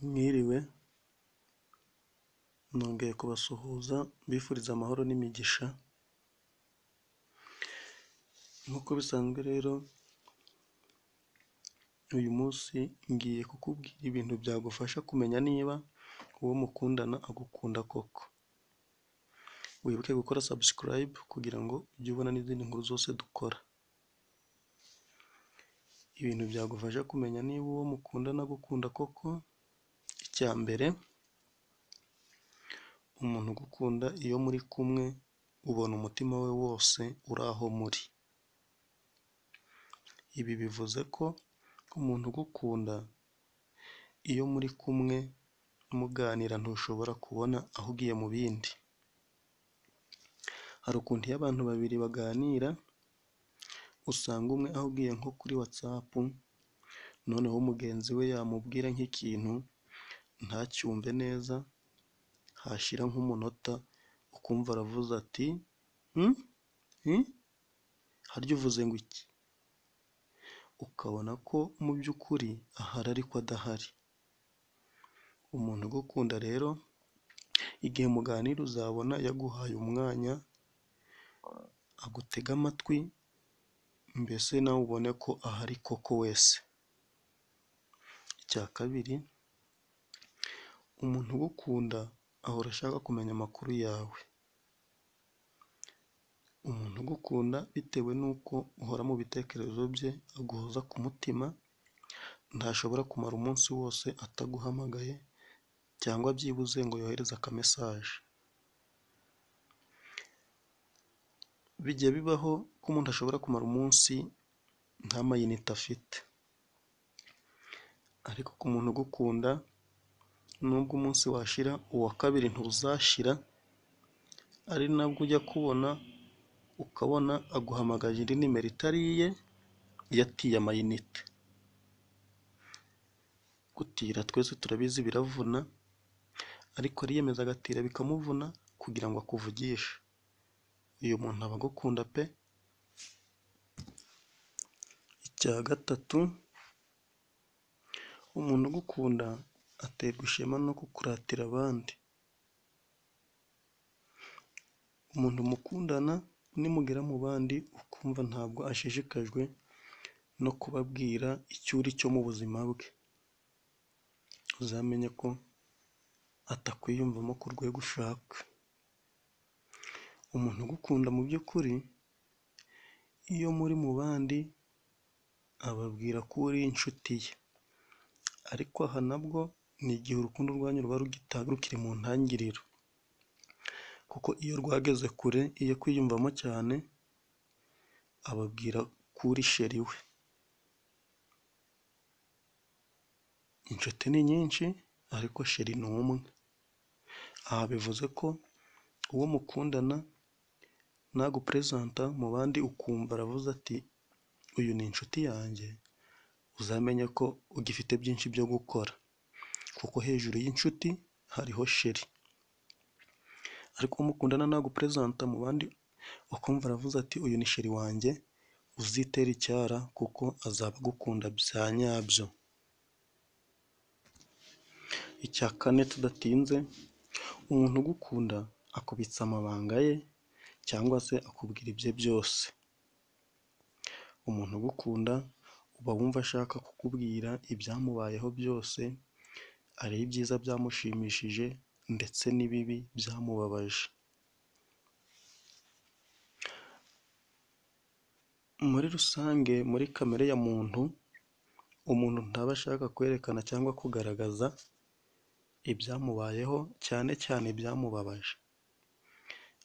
Mwiriwe, nongeye kubasuhuza mbifuriza amahoro n'imigisha. Nk'uko bisanzwe rero, uyu munsi ngiye kukubwira ibintu byagufasha kumenya niba uwo mukundana agukunda koko. Wibuke gukora subscribe kugira ngo ujye ubona n'izindi nkuru zose dukora. Ibintu byagufasha kumenya niba uwo mukundana agukunda koko: icya mbere, umuntu ugukunda iyo muri kumwe ubona umutima we wose uri aho muri. Ibi bivuze ko umuntu ugukunda iyo muri kumwe muganira ntushobora kubona ahugiye mu bindi. Hari ukuntu iyo abantu babiri baganira usanga umwe ahugiye nko kuri WhatsApp, noneho mugenzi we yamubwira nk'ikintu ntacyumve neza, hashira nk'umunota ukumva aravuze ati harya uvuze ngo iki? Ukabona ko mu by'ukuri ahari ariko adahari. Umuntu ugukunda rero igihe muganira uzabona yaguhaye umwanya agutega amatwi, mbese nawe ubone ko ahari koko wese. Icya kabiri, umuntu ugukunda ahora ashaka kumenya amakuru yawe. Umuntu ugukunda bitewe n'uko uhora mu bitekerezo bye aguhoza ku mutima, ntashobora kumara umunsi wose ataguhamagaye cyangwa byibuze ngo yohereze akamesaje. Bijya bibaho ko umuntu ashobora kumara umunsi nta mayinite afite, ariko ku muntu ugukunda nubwo umunsi washira, uwa kabiri ntuzashira, ari nabwo ujya kubona ukabona aguhamagaje indi nimero itari iye yatiye amayinite. Gutira twese turabizi biravuna, ariko ariyemeza agatira bikamuvuna kugira ngo akuvugishe. Uyu muntu aba agukunda pe! Icya gatatu, umuntu ugukunda aterwa ishema no kukuratira abandi. Umuntu mukundana nimugera mu bandi ukumva ntabwo ashishikajwe no kubabwira icyo uri cyo mu buzima bwe, uzamenye ko atakwiyumvamo ku rwego ushaka. Umuntu ugukunda mu by'ukuri iyo muri mu bandi ababwira ko uri inshuti ye, ariko aha nabwo ni igihe urukundo rwanyu ruba rukiri mu ntangiriro, kuko iyo rwageze kure, iyo kwiyumvamo cyane, ababwira ko uri sheri we. Inshuti ni nyinshi ariko sheri ni umwe. Aha bivuze ko uwo mukundana naguperezanta mu bandi ukumva aravuze ati uyu ni inshuti yanjye, uzamenye ko ugifite byinshi byo gukora, kuko hejuru y'inshuti hariho sheri. Ariko uwo mukundana naguperezanta mu bandi ukumva aravuze ati uyu ni sheri wanjye, uzitere icyara kuko azaba agukunda bya nyabyo. Icya kane tudatinze, umuntu ugukunda akubitsa amabanga ye cyangwa se akubwira ibye byose. Umuntu ugukunda uba wumva ashaka kukubwira ibyamubayeho byose, ari ibyiza byamushimishije ndetse n'ibibi byamubabaje. Muri rusange, muri kamere ya muntu, umuntu ntaba ashaka kwerekana cyangwa kugaragaza ibyamubayeho, cyane cyane ibyamubabaje.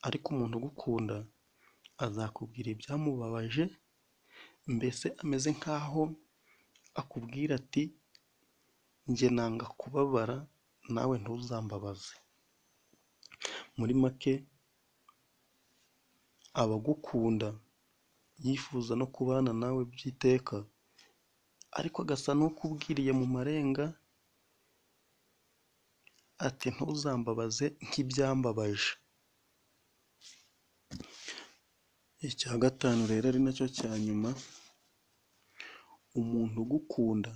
Ariko umuntu ugukunda azakubwira ibyamubabaje, mbese ameze nk'aho akubwira ati njye nanga kubabara, nawe ntuzambabaze. Muri make, aba agukunda yifuza no kubana nawe by'iteka, ariko agasa n'ukubwiriye mu marenga ati ntuzambabaze nk'ibyambabaje. Icya gatanu rero ari nacyo cya nyuma, umuntu ugukunda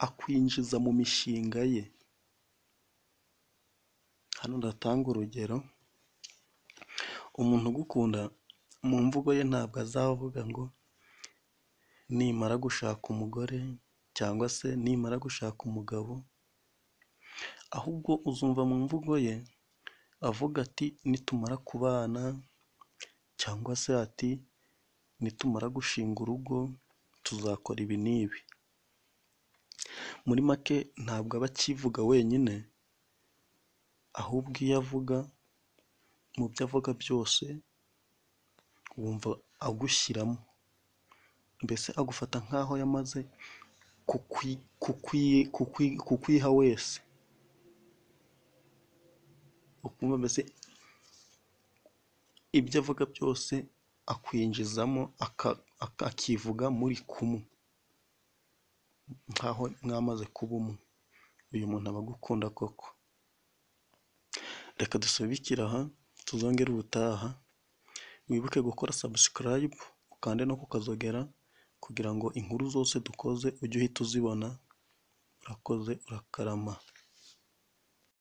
akwinjiza mu mishinga ye. Hano ndatanga urugero, umuntu ugukunda mu mvugo ye ntabwo azavuga ngo nimara gushaka umugore cyangwa se nimara gushaka umugabo, ahubwo uzumva mu mvugo ye avuga ati nitumara kubana, cyangwa se ati nitumara gushinga urugo tuzakora ibi n'ibi. Muri make ntabwo aba akivuga wenyine, ahubwo iyo avuga, mu byo avuga byose wumva agushyiramo, mbese agufata nk'aho yamaze kukwiha wese, ukumva mbese ibyo avuga byose akwinjizamo, akivuga muri kumwe, nk'aho mwamaze kuba umwe. Uyu muntu aba agukunda koko. Reka dusubikire aha, tuzongere ubutaha. Wibuke gukora subscribe, ukande no kukazogera kugira ngo inkuru zose dukoze ujye uhita uzibona. Urakoze, urakarama.